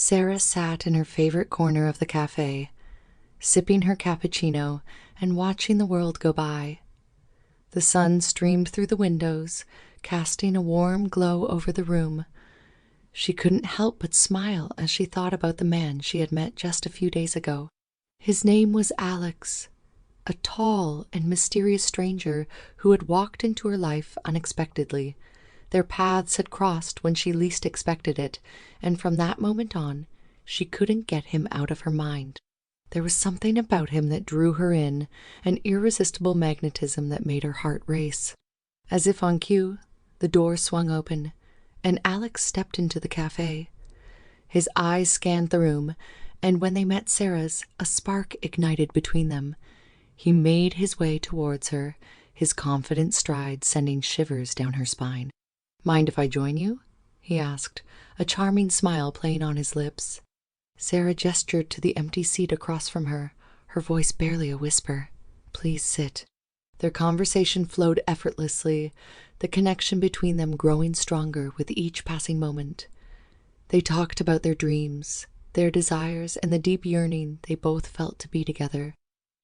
Sarah sat in her favorite corner of the cafe, sipping her cappuccino and watching the world go by. The sun streamed through the windows, casting a warm glow over the room. She couldn't help but smile as she thought about the man she had met just a few days ago. His name was Alex, a tall and mysterious stranger who had walked into her life unexpectedly. Their paths had crossed when she least expected it, and from that moment on, she couldn't get him out of her mind. There was something about him that drew her in, an irresistible magnetism that made her heart race. As if on cue, the door swung open, and Alex stepped into the cafe. His eyes scanned the room, and when they met Sarah's, a spark ignited between them. He made his way towards her, his confident stride sending shivers down her spine. "Mind if I join you?" he asked, a charming smile playing on his lips. Sarah gestured to the empty seat across from her, her voice barely a whisper. "Please sit." Their conversation flowed effortlessly, the connection between them growing stronger with each passing moment. They talked about their dreams, their desires, and the deep yearning they both felt to be together.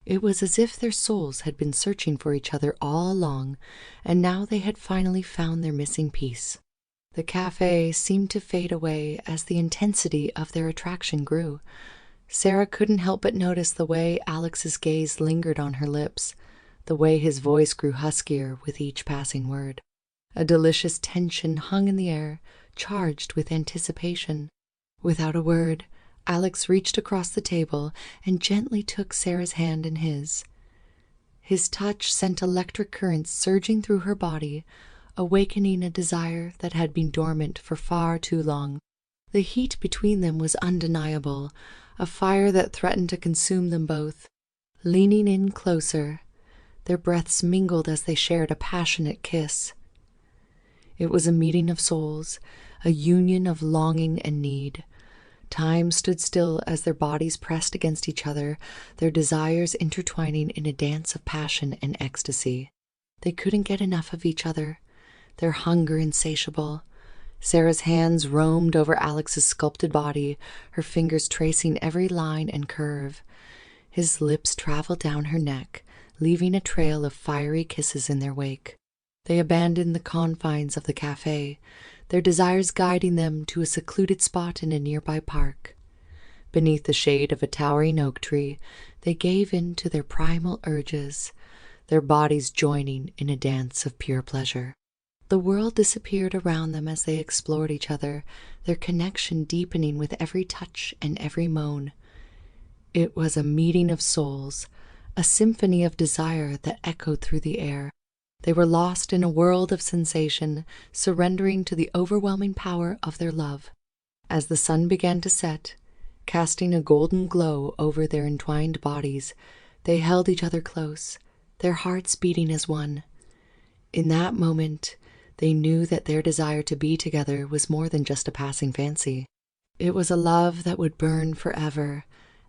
It was as if their souls had been searching for each other all along, and now they had finally found their missing piece. The cafe seemed to fade away as the intensity of their attraction grew. Sarah couldn't help but notice the way Alex's gaze lingered on her lips, the way his voice grew huskier with each passing word. A delicious tension hung in the air, charged with anticipation. Without a word, Alex reached across the table and gently took Sarah's hand in his. His touch sent electric currents surging through her body, awakening a desire that had been dormant for far too long. The heat between them was undeniable, a fire that threatened to consume them both. Leaning in closer, their breaths mingled as they shared a passionate kiss. It was a meeting of souls, a union of longing and need. Time stood still as their bodies pressed against each other, their desires intertwining in a dance of passion and ecstasy. They couldn't get enough of each other, their hunger insatiable. Sarah's hands roamed over Alex's sculpted body, her fingers tracing every line and curve. His lips traveled down her neck, leaving a trail of fiery kisses in their wake. They abandoned the confines of the cafe, their desires guiding them to a secluded spot in a nearby park. Beneath the shade of a towering oak tree, they gave in to their primal urges, their bodies joining in a dance of pure pleasure. The world disappeared around them as they explored each other, their connection deepening with every touch and every moan. It was a meeting of souls, a symphony of desire that echoed through the air. They were lost in a world of sensation, surrendering to the overwhelming power of their love. As the sun began to set, casting a golden glow over their entwined bodies, they held each other close, their hearts beating as one. In that moment, they knew that their desire to be together was more than just a passing fancy. It was a love that would burn forever,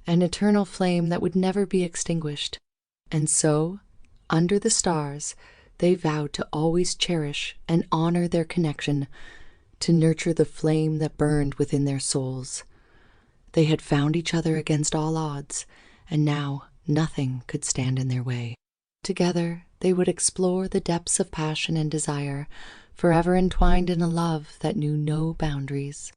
an eternal flame that would never be extinguished. And so, under the stars, they vowed to always cherish and honor their connection, to nurture the flame that burned within their souls. They had found each other against all odds, and now nothing could stand in their way. Together, they would explore the depths of passion and desire, forever entwined in a love that knew no boundaries.